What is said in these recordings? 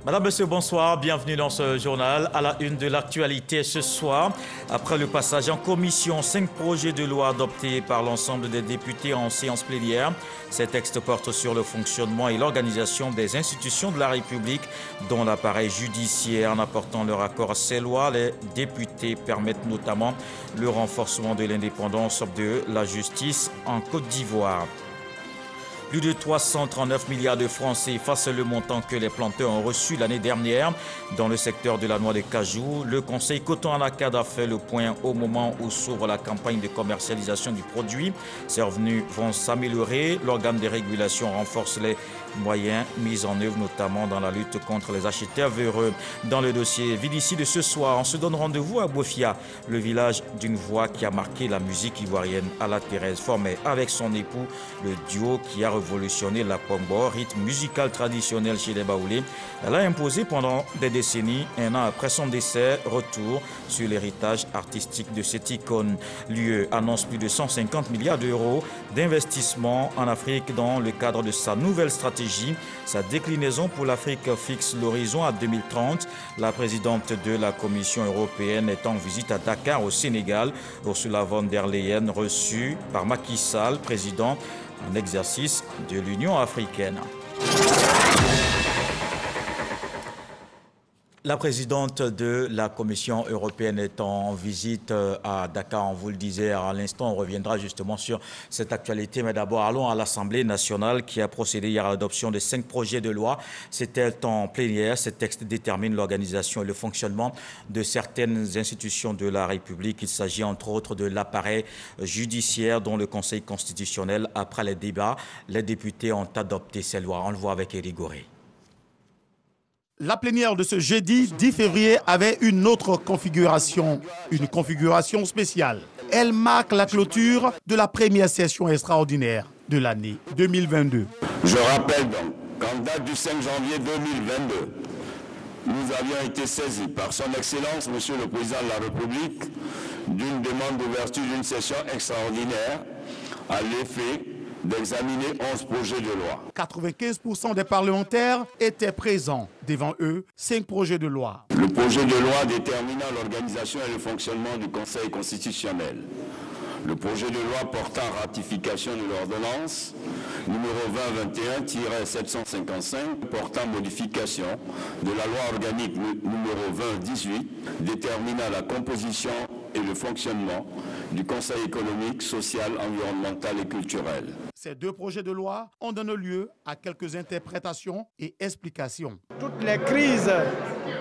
Madame, Monsieur, bonsoir. Bienvenue dans ce journal. À la une de l'actualité ce soir, après le passage en commission, 5 projets de loi adoptés par l'ensemble des députés en séance plénière. Ces textes portent sur le fonctionnement et l'organisation des institutions de la République, dont l'appareil judiciaire. En apportant leur accord à ces lois, les députés permettent notamment le renforcement de l'indépendance de la justice en Côte d'Ivoire. Plus de 339 milliards de francs CFA, c'est le montant que les planteurs ont reçu l'année dernière. Dans le secteur de la noix de cajou, le Conseil Coton-Anacad a fait le point au moment où s'ouvre la campagne de commercialisation du produit. Ces revenus vont s'améliorer. L'organe de régulation renforce les moyens mis en œuvre, notamment dans la lutte contre les acheteurs véreux. Dans le dossier Vidici de ce soir, on se donne rendez-vous à Bofia, le village d'une voix qui a marqué la musique ivoirienne. Ala Thérèse formait avec son époux le duo qui a révolutionné la pombo, rythme musical traditionnel chez les Baoulés. Elle a imposé pendant des décennies. Un an après son décès, retour sur l'héritage artistique de cette icône. L'UE annonce plus de 150 milliards d'euros d'investissement en Afrique dans le cadre de sa nouvelle stratégie. Sa déclinaison pour l'Afrique fixe l'horizon à 2030. La présidente de la Commission européenne est en visite à Dakar au Sénégal. Ursula von der Leyen reçue par Macky Sall, président en exercice de l'Union africaine. La présidente de la Commission européenne est en visite à Dakar, on vous le disait à l'instant, on reviendra justement sur cette actualité. Mais d'abord, allons à l'Assemblée nationale qui a procédé hier à l'adoption de 5 projets de loi. C'était en plénière. Ces textes déterminent l'organisation et le fonctionnement de certaines institutions de la République. Il s'agit entre autres de l'appareil judiciaire dont le Conseil constitutionnel, après les débats, les députés ont adopté ces lois. On le voit avec Éric Goré. La plénière de ce jeudi 10 février avait une autre configuration, une configuration spéciale. Elle marque la clôture de la première session extraordinaire de l'année 2022. Je rappelle donc qu'en date du 5 janvier 2022, nous avions été saisis par son Excellence, Monsieur le Président de la République, d'une demande d'ouverture d'une session extraordinaire à l'effet d'examiner 11 projets de loi. 95% des parlementaires étaient présents. Devant eux, 5 projets de loi. Le projet de loi déterminant l'organisation et le fonctionnement du Conseil constitutionnel. Le projet de loi portant ratification de l'ordonnance numéro 2021-755 portant modification de la loi organique numéro 2018 déterminant la composition et le fonctionnement du Conseil économique, social, environnemental et culturel. Ces 2 projets de loi ont donné lieu à quelques interprétations et explications. Toutes les crises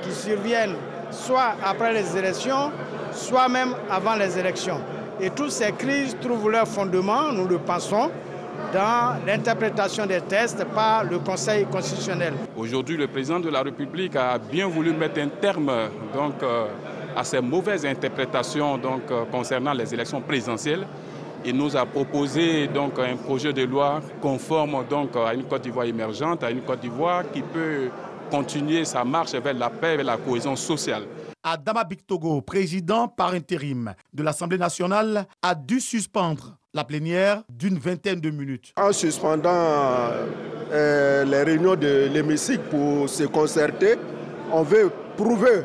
qui surviennent, soit après les élections, soit même avant les élections. Et toutes ces crises trouvent leur fondement, nous le pensons, dans l'interprétation des textes par le Conseil constitutionnel. Aujourd'hui, le président de la République a bien voulu mettre un terme à ces mauvaises interprétations concernant les élections présidentielles. Il nous a proposé un projet de loi conforme à une Côte d'Ivoire émergente, à une Côte d'Ivoire qui peut continuer sa marche vers la paix et vers la cohésion sociale. Adama Bictogo, président par intérim de l'Assemblée nationale, a dû suspendre la plénière d'une vingtaine de minutes. En suspendant les réunions de l'hémicycle pour se concerter, on veut prouver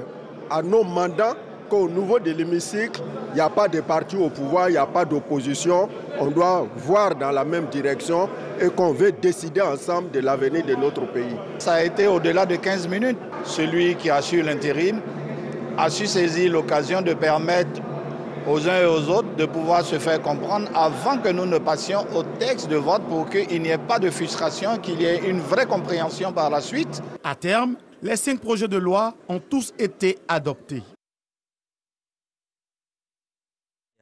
à nos mandats qu'au niveau de l'hémicycle, il n'y a pas de parti au pouvoir, il n'y a pas d'opposition. On doit voir dans la même direction et qu'on veut décider ensemble de l'avenir de notre pays. Ça a été au-delà de 15 minutes. Celui qui assure l'intérim a su saisir l'occasion de permettre aux uns et aux autres de pouvoir se faire comprendre avant que nous ne passions au texte de vote pour qu'il n'y ait pas de frustration, qu'il y ait une vraie compréhension par la suite. À terme, les 5 projets de loi ont tous été adoptés.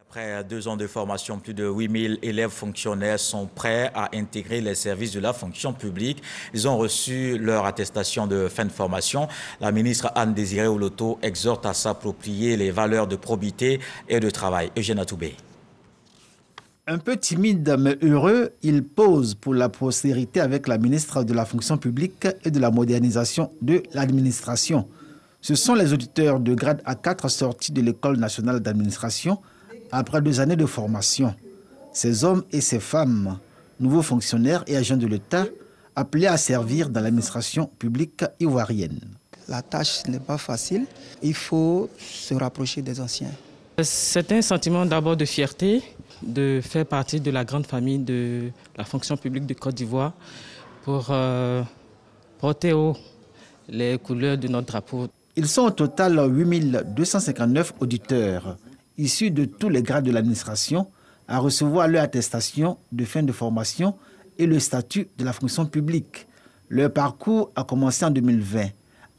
Après 2 ans de formation, plus de 8000 élèves fonctionnaires sont prêts à intégrer les services de la fonction publique. Ils ont reçu leur attestation de fin de formation. La ministre Anne-Désirée Oloto exhorte à s'approprier les valeurs de probité et de travail. Eugène Atoubé. Un peu timide mais heureux, il pose pour la postérité avec la ministre de la fonction publique et de la modernisation de l'administration. Ce sont les auditeurs de grade A4 sortis de l'École nationale d'administration après 2 années de formation. Ces hommes et ces femmes, nouveaux fonctionnaires et agents de l'État, appelés à servir dans l'administration publique ivoirienne. La tâche n'est pas facile. Il faut se rapprocher des anciens. C'est un sentiment d'abord de fierté de faire partie de la grande famille de la fonction publique de Côte d'Ivoire pour porter haut les couleurs de notre drapeau. Ils sont au total 8259 auditeurs, issus de tous les grades de l'administration, à recevoir leur attestation de fin de formation et le statut de la fonction publique. Leur parcours a commencé en 2020,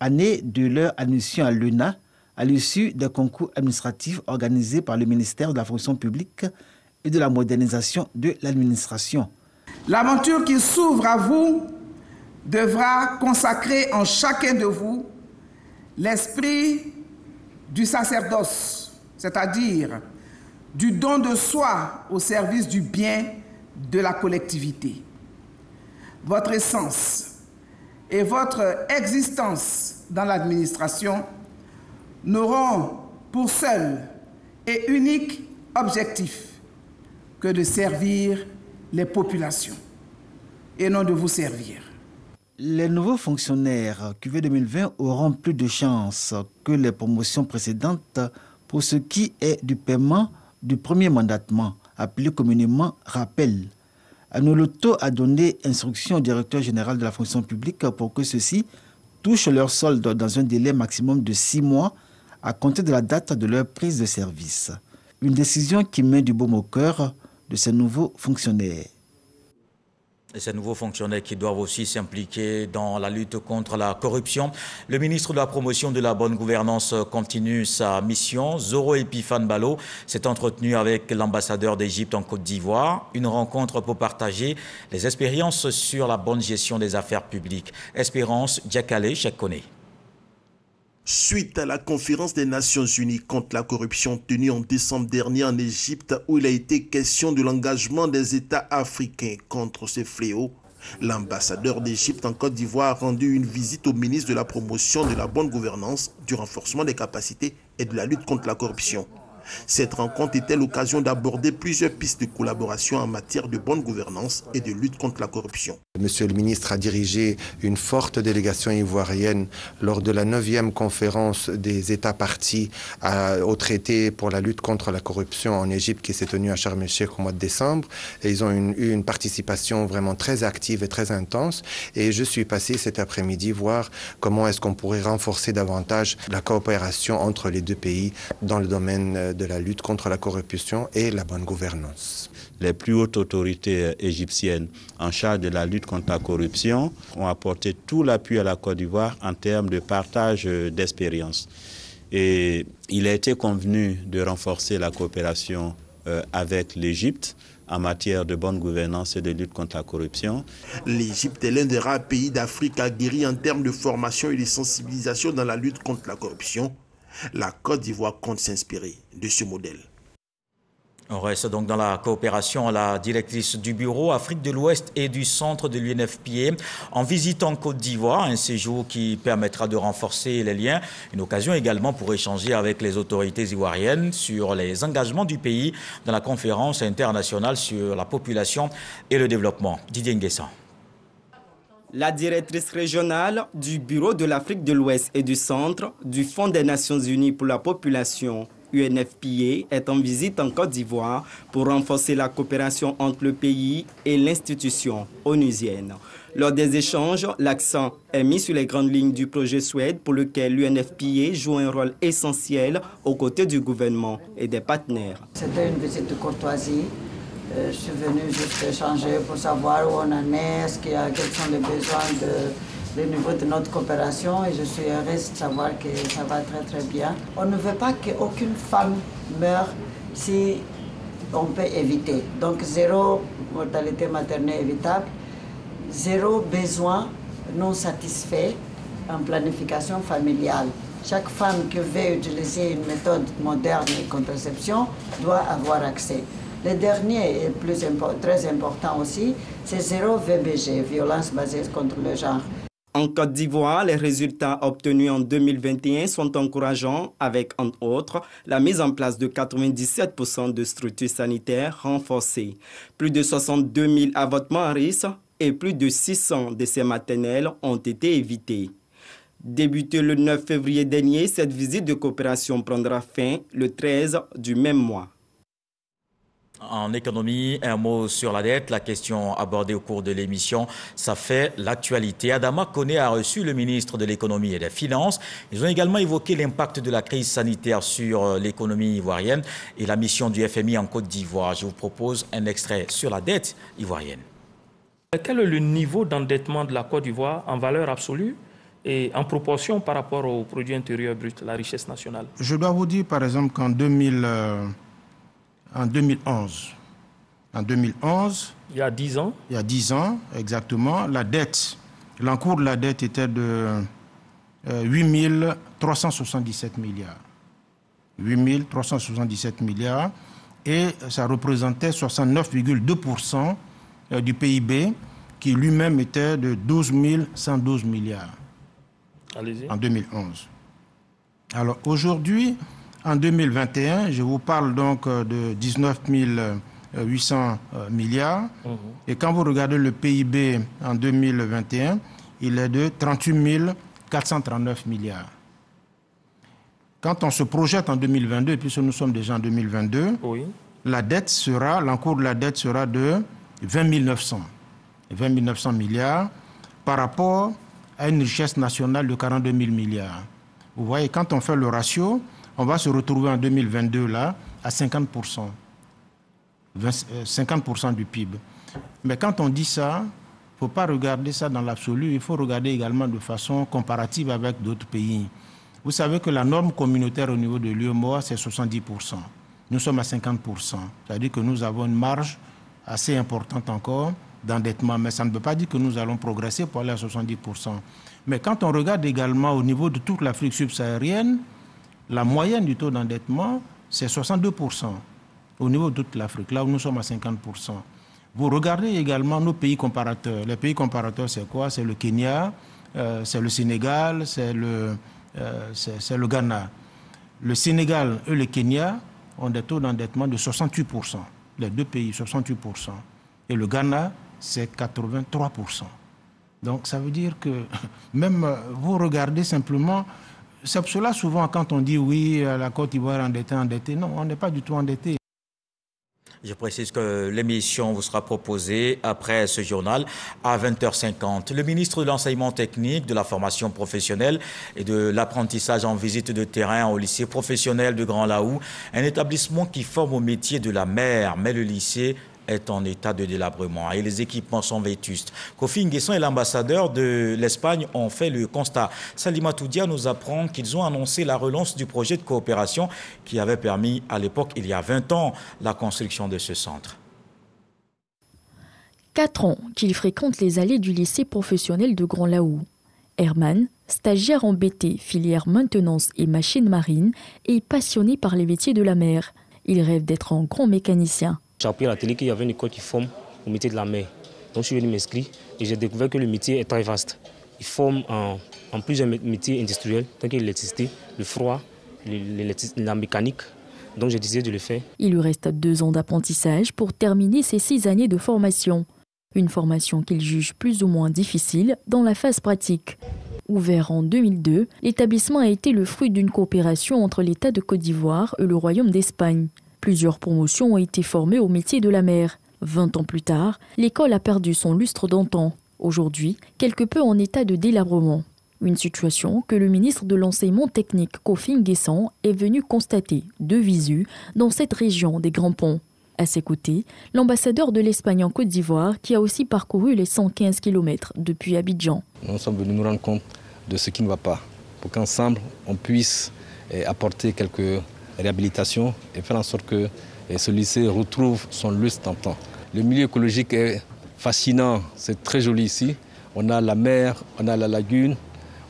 année de leur admission à l'ENA, à l'issue des concours administratifs organisés par le ministère de la fonction publique et de la modernisation de l'administration. L'aventure qui s'ouvre à vous devra consacrer en chacun de vous l'esprit du sacerdoce, c'est-à-dire du don de soi au service du bien de la collectivité. Votre essence et votre existence dans l'administration n'auront pour seul et unique objectif que de servir les populations et non de vous servir. Les nouveaux fonctionnaires QV 2020 auront plus de chances que les promotions précédentes pour ce qui est du paiement du premier mandatement, appelé communément rappel. Anoloto a donné instruction au directeur général de la fonction publique pour que ceux-ci touchent leur solde dans un délai maximum de 6 mois à compter de la date de leur prise de service. Une décision qui met du baume au cœur de ces nouveaux fonctionnaires. Et ces nouveaux fonctionnaires qui doivent aussi s'impliquer dans la lutte contre la corruption. Le ministre de la Promotion de la Bonne Gouvernance continue sa mission. Zoro Epifane Balo s'est entretenu avec l'ambassadeur d'Égypte en Côte d'Ivoire. Une rencontre pour partager les expériences sur la bonne gestion des affaires publiques. Espérance Diakale Chekone. Suite à la conférence des Nations Unies contre la corruption tenue en décembre dernier en Égypte, où il a été question de l'engagement des États africains contre ce fléau, l'ambassadeur d'Égypte en Côte d'Ivoire a rendu une visite au ministre de la Promotion de la Bonne Gouvernance, du renforcement des capacités et de la lutte contre la corruption. Cette rencontre était l'occasion d'aborder plusieurs pistes de collaboration en matière de bonne gouvernance et de lutte contre la corruption. Monsieur le ministre a dirigé une forte délégation ivoirienne lors de la 9e conférence des États partis au traité pour la lutte contre la corruption en Égypte qui s'est tenue à Sharm el-Sheikh au mois de décembre. Et ils ont eu une participation vraiment très active et très intense. Et je suis passé cet après-midi voir comment est-ce qu'on pourrait renforcer davantage la coopération entre les deux pays dans le domaine de la lutte contre la corruption et la bonne gouvernance. Les plus hautes autorités égyptiennes en charge de la lutte contre la corruption ont apporté tout l'appui à la Côte d'Ivoire en termes de partage d'expériences. Et il a été convenu de renforcer la coopération avec l'Égypte en matière de bonne gouvernance et de lutte contre la corruption. L'Égypte est l'un des rares pays d'Afrique aguerris en termes de formation et de sensibilisation dans la lutte contre la corruption. La Côte d'Ivoire compte s'inspirer de ce modèle. On reste donc dans la coopération. La directrice du bureau Afrique de l'Ouest et du centre de l'UNFPA en visitant Côte d'Ivoire, un séjour qui permettra de renforcer les liens. Une occasion également pour échanger avec les autorités ivoiriennes sur les engagements du pays dans la conférence internationale sur la population et le développement. Didier Nguessan. La directrice régionale du Bureau de l'Afrique de l'Ouest et du Centre du Fonds des Nations Unies pour la population, UNFPA, est en visite en Côte d'Ivoire pour renforcer la coopération entre le pays et l'institution onusienne. Lors des échanges, l'accent est mis sur les grandes lignes du projet Suède pour lequel l'UNFPA joue un rôle essentiel aux côtés du gouvernement et des partenaires. C'était une visite de courtoisie. Je suis venu juste échanger pour savoir où on en est, quels sont les besoins au niveau de notre coopération et je suis heureuse de savoir que ça va très bien. On ne veut pas qu'aucune femme meure si on peut éviter. Donc 0 mortalité maternelle évitable, 0 besoin non satisfait en planification familiale. Chaque femme qui veut utiliser une méthode moderne de contraception doit avoir accès. Le dernier et très important aussi, c'est 0 VBG, violence basée contre le genre. En Côte d'Ivoire, les résultats obtenus en 2021 sont encourageants avec, entre autres, la mise en place de 97% de structures sanitaires renforcées, plus de 62 000 avortements à risque et plus de 600 décès maternels ont été évités. Débutée le 9 février dernier, cette visite de coopération prendra fin le 13 du même mois. En économie, un mot sur la dette. La question abordée au cours de l'émission, ça fait l'actualité. Adama Koné a reçu le ministre de l'économie et des finances. Ils ont également évoqué l'impact de la crise sanitaire sur l'économie ivoirienne et la mission du FMI en Côte d'Ivoire. Je vous propose un extrait sur la dette ivoirienne. Quel est le niveau d'endettement de la Côte d'Ivoire en valeur absolue et en proportion par rapport au produit intérieur brut, la richesse nationale? Je dois vous dire par exemple qu'en 2011, il y a 10 ans. Il y a 10 ans, exactement, l'encours de la dette était de 8 377 milliards. 8 377 milliards et ça représentait 69,2% du PIB qui lui-même était de 12 112 milliards en 2011. Alors aujourd'hui, en 2021, je vous parle donc de 19 800 milliards. Et quand vous regardez le PIB en 2021, il est de 38 439 milliards. Quand on se projette en 2022, puisque nous sommes déjà en 2022, l'encours de la dette sera de 20 900 milliards par rapport à une richesse nationale de 42 000 milliards. Vous voyez, quand on fait le ratio, on va se retrouver en 2022 là à 50%. 50% du PIB. Mais quand on dit ça, il ne faut pas regarder ça dans l'absolu, il faut regarder également de façon comparative avec d'autres pays. Vous savez que la norme communautaire au niveau de l'UEMOA, c'est 70%. Nous sommes à 50%. C'est-à-dire que nous avons une marge assez importante encore d'endettement, mais ça ne veut pas dire que nous allons progresser pour aller à 70%. Mais quand on regarde également au niveau de toute l'Afrique subsaharienne, la moyenne du taux d'endettement, c'est 62% au niveau de toute l'Afrique, là où nous sommes à 50%. Vous regardez également nos pays comparateurs. Les pays comparateurs, c'est quoi? C'est le Kenya, c'est le Sénégal, c'est le Ghana. Le Sénégal et le Kenya ont des taux d'endettement de 68%. Les deux pays, 68%. Et le Ghana, c'est 83%. Donc ça veut dire que même vous regardez simplement, c'est pour cela souvent quand on dit oui, la Côte d'Ivoire est endettée, non, on n'est pas du tout endetté. Je précise que l'émission vous sera proposée après ce journal à 20h50. Le ministre de l'Enseignement technique, de la formation professionnelle et de l'apprentissage en visite de terrain au lycée professionnel de Grand Laou, un établissement qui forme au métier de la mer, mais le lycée est en état de délabrement et les équipements sont vétustes. Kofi Nguesson et l'ambassadeur de l'Espagne ont fait le constat. Salima Toudia nous apprend qu'ils ont annoncé la relance du projet de coopération qui avait permis à l'époque, il y a 20 ans, la construction de ce centre. 4 ans qu'il fréquente les allées du lycée professionnel de Grand Laou. Herman, stagiaire en BT, filière maintenance et machines marines, est passionné par les métiers de la mer. Il rêve d'être un grand mécanicien. J'ai appris à la télé qu'il y avait une école qui forme au métier de la mer. Donc je suis venu m'inscrire et j'ai découvert que le métier est très vaste. Il forme en plusieurs métiers industriels, tels que l'électricité, le froid, la mécanique. Donc j'ai décidé de le faire. Il lui reste 2 ans d'apprentissage pour terminer ses 6 années de formation. Une formation qu'il juge plus ou moins difficile dans la phase pratique. Ouvert en 2002, l'établissement a été le fruit d'une coopération entre l'État de Côte d'Ivoire et le Royaume d'Espagne. Plusieurs promotions ont été formées au métier de la mer. 20 ans plus tard, l'école a perdu son lustre d'antan. Aujourd'hui, quelque peu en état de délabrement. Une situation que le ministre de l'Enseignement technique Kofi Nguesson est venu constater de visu dans cette région des Grands Ponts. À ses côtés, l'ambassadeur de l'Espagne en Côte d'Ivoire qui a aussi parcouru les 115 km depuis Abidjan. Nous sommes venus nous rendre compte de ce qui ne va pas, pour qu'ensemble on puisse apporter quelques réhabilitations et faire en sorte que ce lycée retrouve son lustre d'antan. Le milieu écologique est fascinant, c'est très joli ici. On a la mer, on a la lagune,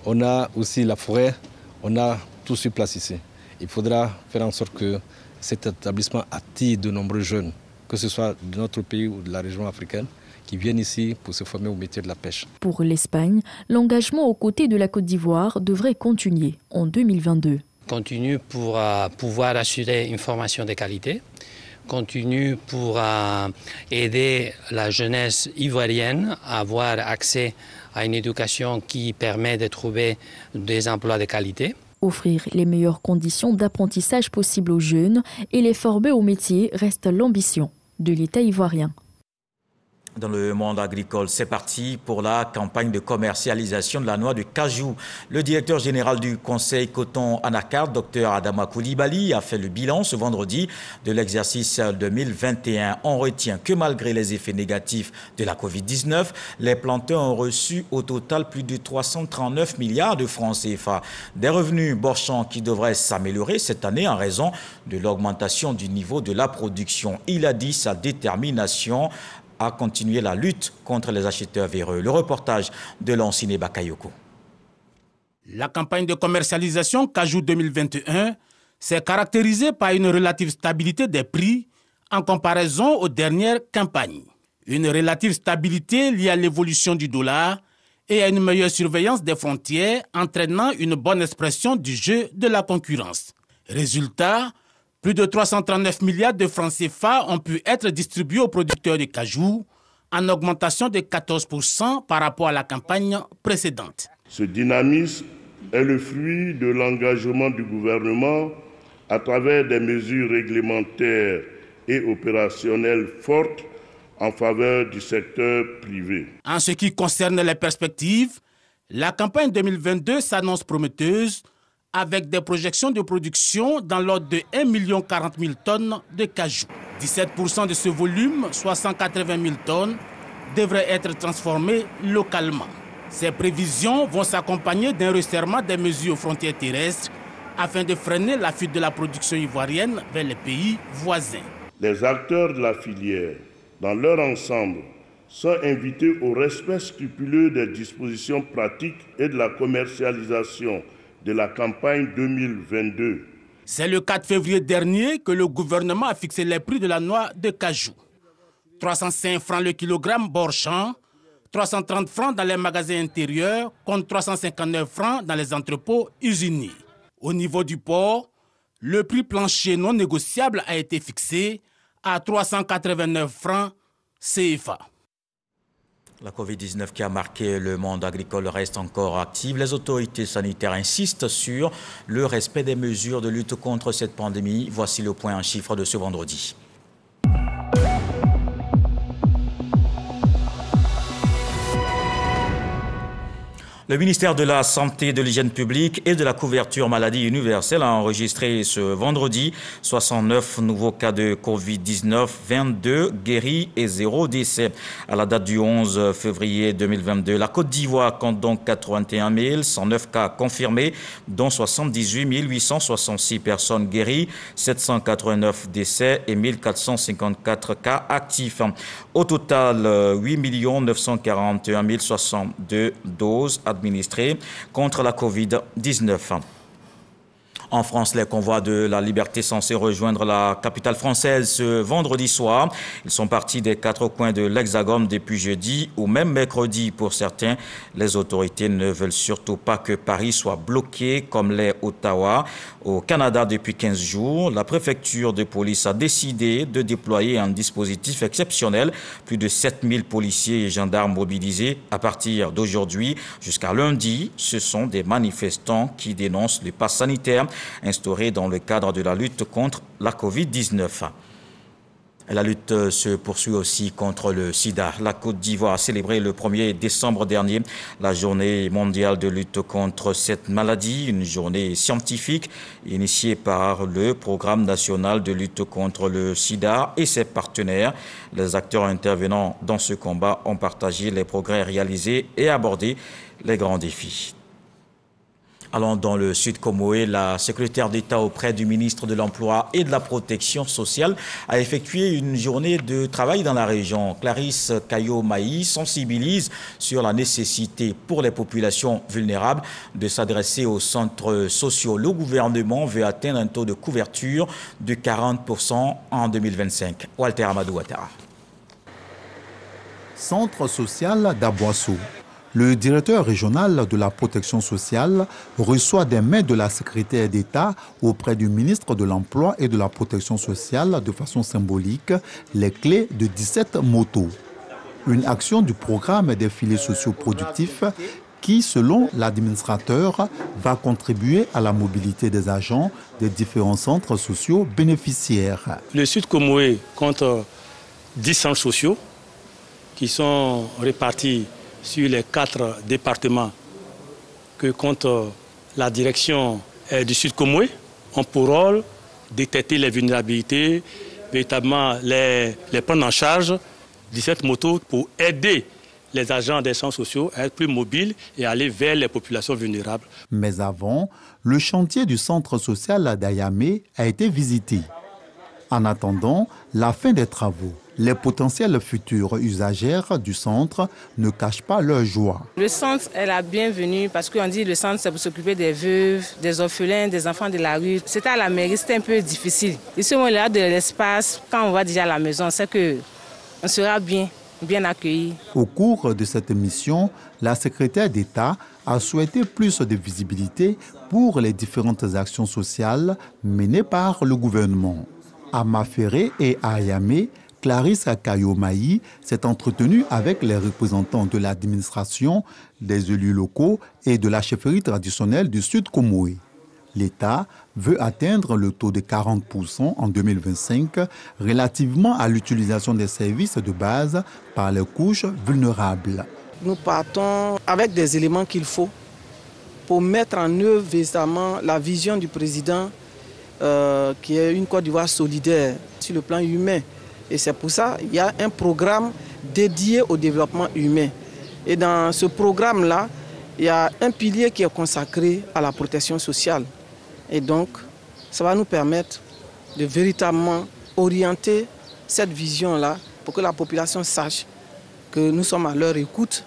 on a aussi la forêt, on a tout sur place ici. Il faudra faire en sorte que cet établissement attire de nombreux jeunes, que ce soit de notre pays ou de la région africaine, qui viennent ici pour se former au métier de la pêche. Pour l'Espagne, l'engagement aux côtés de la Côte d'Ivoire devrait continuer en 2022. Continue pour pouvoir assurer une formation de qualité, continue pour aider la jeunesse ivoirienne à avoir accès à une éducation qui permet de trouver des emplois de qualité. Offrir les meilleures conditions d'apprentissage possibles aux jeunes et les former au métier reste l'ambition de l'État ivoirien. Dans le monde agricole, c'est parti pour la campagne de commercialisation de la noix de cajou. Le directeur général du Conseil Coton Anacarde, Dr Adama Koulibaly, a fait le bilan ce vendredi de l'exercice 2021. On retient que malgré les effets négatifs de la Covid-19, les planteurs ont reçu au total plus de 339 milliards de francs CFA. Des revenus borchants qui devraient s'améliorer cette année en raison de l'augmentation du niveau de la production. Il a dit sa détermination à continuer la lutte contre les acheteurs véreux. Le reportage de Lanciné Bakayoko. La campagne de commercialisation Cajou 2021 s'est caractérisée par une relative stabilité des prix en comparaison aux dernières campagnes. Une relative stabilité liée à l'évolution du dollar et à une meilleure surveillance des frontières entraînant une bonne expression du jeu de la concurrence. Résultat, plus de 339 milliards de francs CFA ont pu être distribués aux producteurs de cajou, en augmentation de 14% par rapport à la campagne précédente. Ce dynamisme est le fruit de l'engagement du gouvernement à travers des mesures réglementaires et opérationnelles fortes en faveur du secteur privé. En ce qui concerne les perspectives, la campagne 2022 s'annonce prometteuse, avec des projections de production dans l'ordre de 1 040 000 tonnes de cajou. 17% de ce volume, soit 180 000 tonnes, devraient être transformées localement. Ces prévisions vont s'accompagner d'un resserrement des mesures aux frontières terrestres afin de freiner la fuite de la production ivoirienne vers les pays voisins. Les acteurs de la filière, dans leur ensemble, sont invités au respect scrupuleux des dispositions pratiques et de la commercialisation de la campagne 2022. C'est le 4 février dernier que le gouvernement a fixé les prix de la noix de cajou. 305 francs le kilogramme bord-champ, 330 francs dans les magasins intérieurs, contre 359 francs dans les entrepôts usinés. Au niveau du port, le prix plancher non négociable a été fixé à 389 francs CFA. La Covid-19 qui a marqué le monde agricole reste encore active. Les autorités sanitaires insistent sur le respect des mesures de lutte contre cette pandémie. Voici le point en chiffres de ce vendredi. Le ministère de la Santé, de l'Hygiène publique et de la couverture maladie universelle a enregistré ce vendredi 69 nouveaux cas de Covid-19, 22 guéris et 0 décès. À la date du 11 février 2022, la Côte d'Ivoire compte donc 81 109 cas confirmés, dont 78 866 personnes guéries, 789 décès et 1454 cas actifs. Au total, 8 941 062 doses administrées contre la Covid-19. En France, les convois de la liberté censés rejoindre la capitale française ce vendredi soir. Ils sont partis des 4 coins de l'Hexagone depuis jeudi ou même mercredi pour certains. Les autorités ne veulent surtout pas que Paris soit bloqué comme l'est Ottawa. Au Canada, depuis 15 jours, la préfecture de police a décidé de déployer un dispositif exceptionnel. Plus de 7000 policiers et gendarmes mobilisés à partir d'aujourd'hui jusqu'à lundi. Ce sont des manifestants qui dénoncent le pass sanitaire instauré dans le cadre de la lutte contre la Covid-19. La lutte se poursuit aussi contre le sida. La Côte d'Ivoire a célébré le 1er décembre dernier la journée mondiale de lutte contre cette maladie, une journée scientifique initiée par le Programme national de lutte contre le sida et ses partenaires. Les acteurs intervenant dans ce combat ont partagé les progrès réalisés et abordé les grands défis. Allons dans le Sud Comoé, la secrétaire d'État auprès du ministre de l'Emploi et de la Protection sociale a effectué une journée de travail dans la région. Clarisse Caillot-Maï sensibilise sur la nécessité pour les populations vulnérables de s'adresser aux centres sociaux. Le gouvernement veut atteindre un taux de couverture de 40% en 2025. Walter Amadou Ouattara. Centre social d'Aboissou. Le directeur régional de la protection sociale reçoit des mains de la secrétaire d'État auprès du ministre de l'Emploi et de la protection sociale de façon symbolique les clés de 17 motos. Une action du programme des filets sociaux productifs qui, selon l'administrateur, va contribuer à la mobilité des agents des différents centres sociaux bénéficiaires. Le Sud Comoé compte 10 centres sociaux qui sont répartis sur les 4 départements que compte la direction du Sud Comoé, ont pour rôle de détecter les vulnérabilités, véritablement les prendre en charge, 17 motos pour aider les agents des centres sociaux à être plus mobiles et aller vers les populations vulnérables. Mais avant, le chantier du centre social d'Ayamé a été visité. En attendant la fin des travaux, les potentiels futurs usagères du centre ne cachent pas leur joie. Le centre est la bienvenue parce qu'on dit que le centre c'est pour s'occuper des veuves, des orphelins, des enfants de la rue. C'était à la mairie, c'était un peu difficile. Ici on a de l'espace, quand on va déjà à la maison, on sait qu'on sera bien accueillis. Au cours de cette mission, la secrétaire d'État a souhaité plus de visibilité pour les différentes actions sociales menées par le gouvernement. À Maféré et à Ayamé, Clarisse Kayomaï s'est entretenue avec les représentants de l'administration, des élus locaux et de la chefferie traditionnelle du Sud Comoé. L'État veut atteindre le taux de 40% en 2025 relativement à l'utilisation des services de base par les couches vulnérables. Nous partons avec des éléments qu'il faut pour mettre en œuvre véritablement la vision du président qui est une Côte d'Ivoire solidaire sur le plan humain. Et c'est pour ça qu'il y a un programme dédié au développement humain. Et dans ce programme-là, il y a un pilier qui est consacré à la protection sociale. Et donc, ça va nous permettre de véritablement orienter cette vision-là pour que la population sache que nous sommes à leur écoute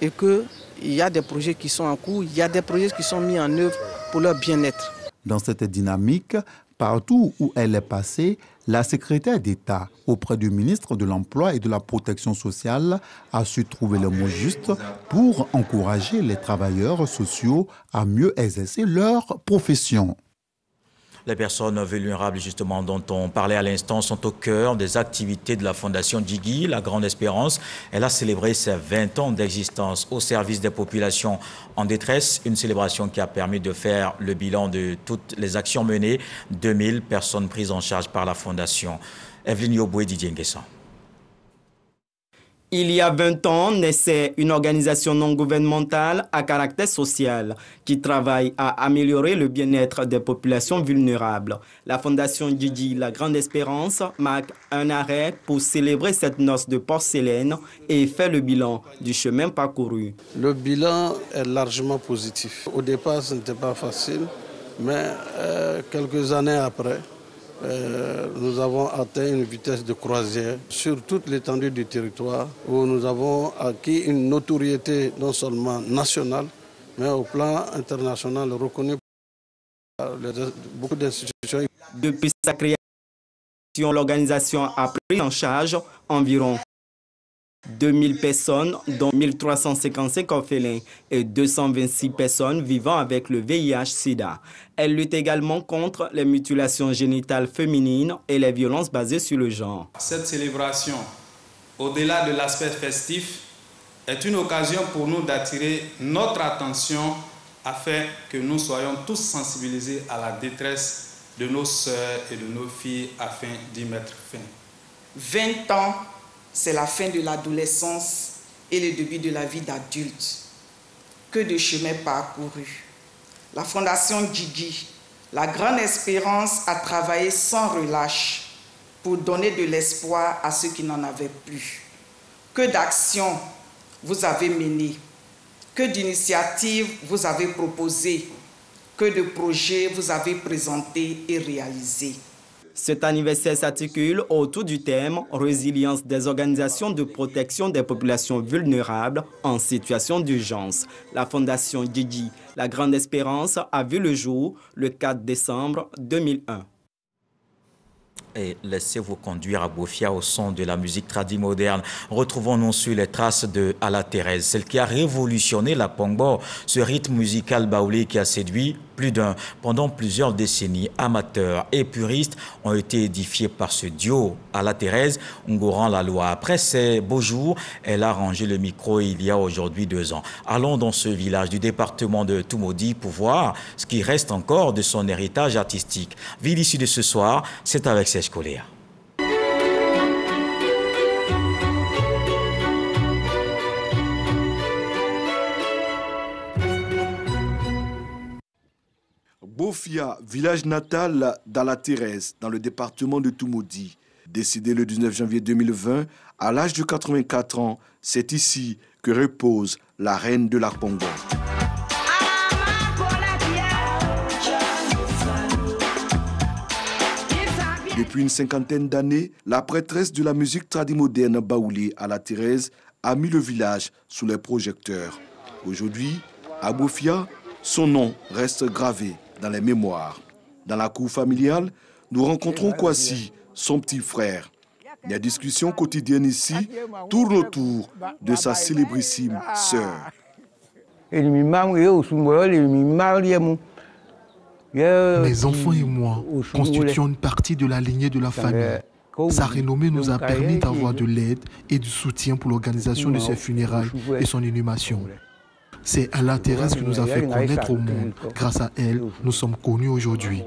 et qu'il y a des projets qui sont en cours, il y a des projets qui sont mis en œuvre pour leur bien-être. Dans cette dynamique, partout où elle est passée, la secrétaire d'État auprès du ministre de l'Emploi et de la Protection sociale a su trouver le mot juste pour encourager les travailleurs sociaux à mieux exercer leur profession. Les personnes vulnérables, justement, dont on parlait à l'instant, sont au cœur des activités de la Fondation Djigui, La Grande Espérance. Elle a célébré ses 20 ans d'existence au service des populations en détresse. Une célébration qui a permis de faire le bilan de toutes les actions menées. 2000 personnes prises en charge par la Fondation. Evelyne Yoboué, Didier Nguessan. Il y a 20 ans, naissait une organisation non gouvernementale à caractère social qui travaille à améliorer le bien-être des populations vulnérables. La Fondation Djigui, La Grande Espérance, marque un arrêt pour célébrer cette noce de porcelaine et fait le bilan du chemin parcouru. Le bilan est largement positif. Au départ, ce n'était pas facile, mais quelques années après, nous avons atteint une vitesse de croisière sur toute l'étendue du territoire où nous avons acquis une notoriété non seulement nationale, mais au plan international reconnue par beaucoup d'institutions. Depuis sa création, l'organisation a pris en charge environ 2000 personnes, dont 1355 orphelins et 226 personnes vivant avec le VIH-Sida. Elle lutte également contre les mutilations génitales féminines et les violences basées sur le genre. Cette célébration, au-delà de l'aspect festif, est une occasion pour nous d'attirer notre attention afin que nous soyons tous sensibilisés à la détresse de nos sœurs et de nos filles afin d'y mettre fin. 20 ans, c'est la fin de l'adolescence et le début de la vie d'adulte. Que de chemin parcouru. La Fondation Djigui, La Grande Espérance, a travaillé sans relâche pour donner de l'espoir à ceux qui n'en avaient plus. Que d'actions vous avez menées, que d'initiatives vous avez proposées, que de projets vous avez présentés et réalisés. Cet anniversaire s'articule autour du thème « Résilience des organisations de protection des populations vulnérables en situation d'urgence ». La Fondation Djigui, La Grande Espérance, a vu le jour le 4 décembre 2001. et laissez-vous conduire à Bofia au son de la musique tradimoderne. Retrouvons-nous sur les traces de Ala Thérèse, celle qui a révolutionné la Kpongbo, ce rythme musical baoulé qui a séduit plus d'un. Pendant plusieurs décennies, amateurs et puristes ont été édifiés par ce duo Ala Thérèse, Ngoran la loi. Après ces beaux jours, elle a rangé le micro il y a aujourd'hui 2 ans. Allons dans ce village du département de Toumoudi pour voir ce qui reste encore de son héritage artistique. Ville issue de ce soir, c'est avec Serge Coléa. Bofia, village natal d'Ala Thérèse, dans le département de Toumoudi. Décédée le 19 janvier 2020, à l'âge de 84 ans, c'est ici que repose la reine de la Kpongbo. Depuis une 50aine d'années, la prêtresse de la musique tradimoderne baoulée Ala Thérèse a mis le village sous les projecteurs. Aujourd'hui, à Bofia, son nom reste gravé dans les mémoires. Dans la cour familiale, nous rencontrons Kwasi, son petit frère. Les discussions quotidiennes ici tournent autour de sa célébrissime sœur. Mes enfants et moi constituons une partie de la lignée de la famille. Sa renommée nous a permis d'avoir de l'aide et du soutien pour l'organisation de ses funérailles et son inhumation. C'est Ala Thérèse qui nous a fait connaître au monde. Grâce à elle, nous sommes connus aujourd'hui.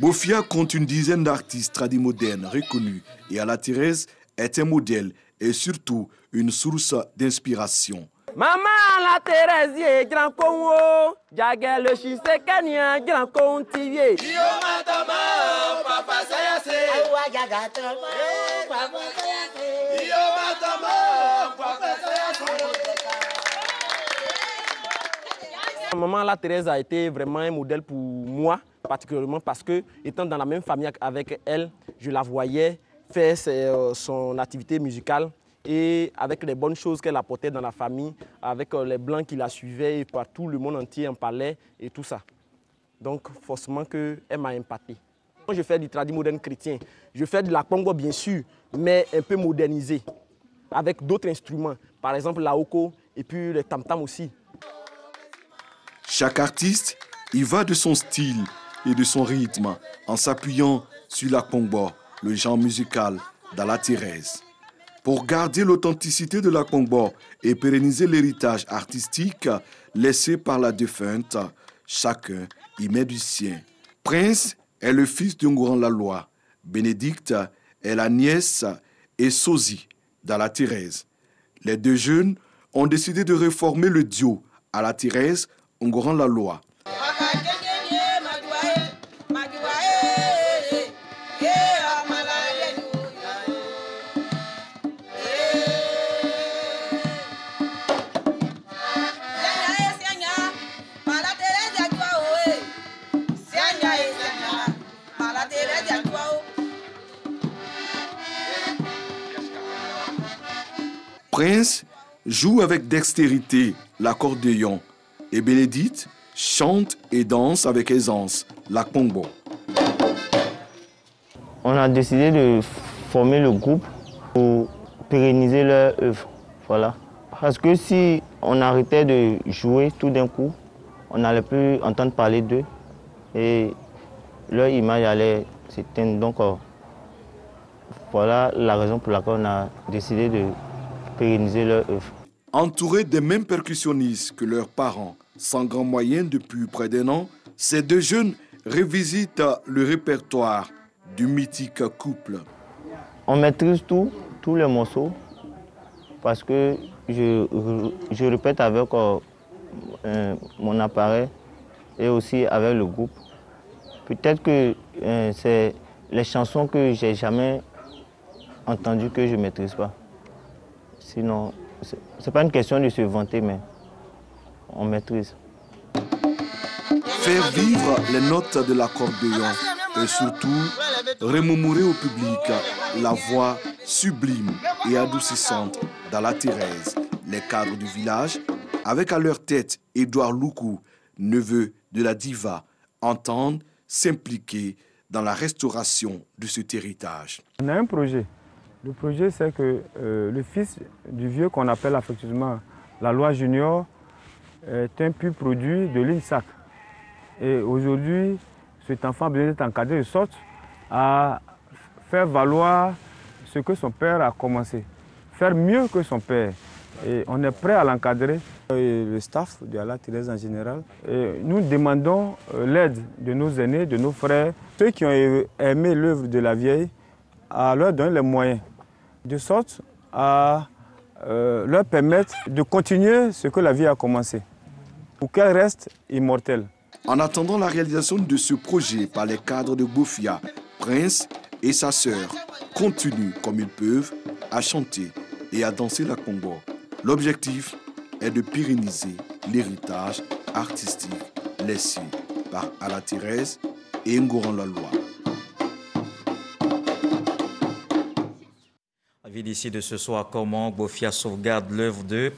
Bofia compte une dizaine d'artistes tradimodernes reconnus et Ala Thérèse est un modèle et surtout une source d'inspiration. Maman Ala Thérèse est grand conwo, jagel le chisekania grand contivier. Yo matama papa sayase. Awa jagatama papa sayase. Yo matama papa sayase. Maman Ala Thérèse a été vraiment un modèle pour moi, particulièrement parce que, étant dans la même famille avec elle, je la voyais faire son activité musicale et avec les bonnes choses qu'elle apportait dans la famille, avec les blancs qui la suivaient et partout le monde entier en parlait et tout ça. Donc forcément qu'elle m'a impacté. Moi, je fais du tradi moderne chrétien, je fais de la Kpongbo bien sûr, mais un peu modernisé, avec d'autres instruments, par exemple la oko et puis le tam-tam aussi. Chaque artiste y va de son style et de son rythme en s'appuyant sur la Kpongbo, le genre musical d'Ala Thérèse. Pour garder l'authenticité de la Kpongbo et pérenniser l'héritage artistique laissé par la défunte, chacun y met du sien. Prince est le fils de Ngoran la loi. Bénédicte est la nièce et Sosie d'Ala Thérèse. Les deux jeunes ont décidé de réformer le duo Ala Thérèse, Ngoran la loi. Prince joue avec dextérité l'accordéon et Bénédicte chante et danse avec aisance la Kpongbo. On a décidé de former le groupe pour pérenniser leur œuvre. Voilà. Parce que si on arrêtait de jouer tout d'un coup, on n'allait plus entendre parler d'eux et leur image allait s'éteindre. Donc voilà la raison pour laquelle on a décidé de pérenniser leur œuvre. Entourés des mêmes percussionnistes que leurs parents, sans grand moyen depuis près d'1 an, ces deux jeunes revisitent le répertoire du mythique couple. On maîtrise tous les morceaux parce que je répète avec mon appareil et aussi avec le groupe. Peut-être que c'est les chansons que j'ai jamais entendues que je ne maîtrise pas. Sinon, ce n'est pas une question de se vanter, mais on maîtrise. Faire vivre les notes de l'accordéon et surtout remémorer au public la voix sublime et adoucissante d'Ala Thérèse. Les cadres du village, avec à leur tête Édouard Loukou, neveu de la diva, entendent s'impliquer dans la restauration de cet héritage. On a un projet. Le projet, c'est que le fils du vieux qu'on appelle affectueusement la loi junior est un pur produit de l'INSAC. Et aujourd'hui, cet enfant a besoin d'être encadré de sorte à faire valoir ce que son père a commencé, faire mieux que son père. Et on est prêt à l'encadrer. Le staff de la Thérèse en général, nous demandons l'aide de nos aînés, de nos frères, ceux qui ont aimé l'œuvre de la vieille, à leur donner les moyens, de sorte à leur permettre de continuer ce que la vie a commencé, pour qu'elle reste immortelle. En attendant la réalisation de ce projet par les cadres de Bofia, Prince et sa sœur continuent comme ils peuvent à chanter et à danser la Congo. L'objectif est de pérenniser l'héritage artistique laissé par Ala Thérèse et Ngoran Laloua. Avis d'ici de ce soir, comment Bofia sauvegarde l'œuvre de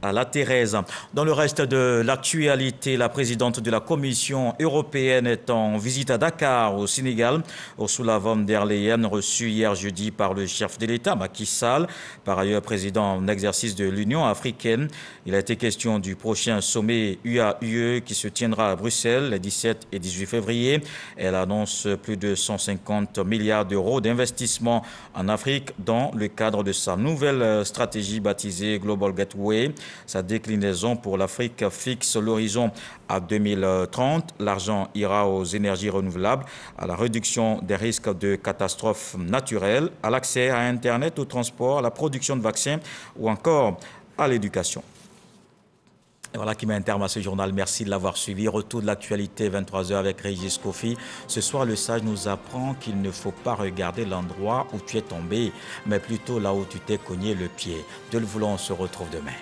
Ala Thérèse. Dans le reste de l'actualité, la présidente de la Commission européenne est en visite à Dakar, au Sénégal. Ursula von der Leyen, reçue hier jeudi par le chef de l'État, Macky Sall, par ailleurs président en exercice de l'Union africaine. Il a été question du prochain sommet UA-UE qui se tiendra à Bruxelles les 17 et 18 février. Elle annonce plus de 150 milliards d'euros d'investissement en Afrique dans le cadre de sa nouvelle stratégie baptisée Global Gateway. Sa déclinaison pour l'Afrique fixe l'horizon à 2030. L'argent ira aux énergies renouvelables, à la réduction des risques de catastrophes naturelles, à l'accès à Internet, au transport, à la production de vaccins ou encore à l'éducation. Et voilà qui met un terme à ce journal. Merci de l'avoir suivi. Retour de l'actualité, 23h avec Régis Kofi. Ce soir, le sage nous apprend qu'il ne faut pas regarder l'endroit où tu es tombé, mais plutôt là où tu t'es cogné le pied. Dieu le voulant, on se retrouve demain.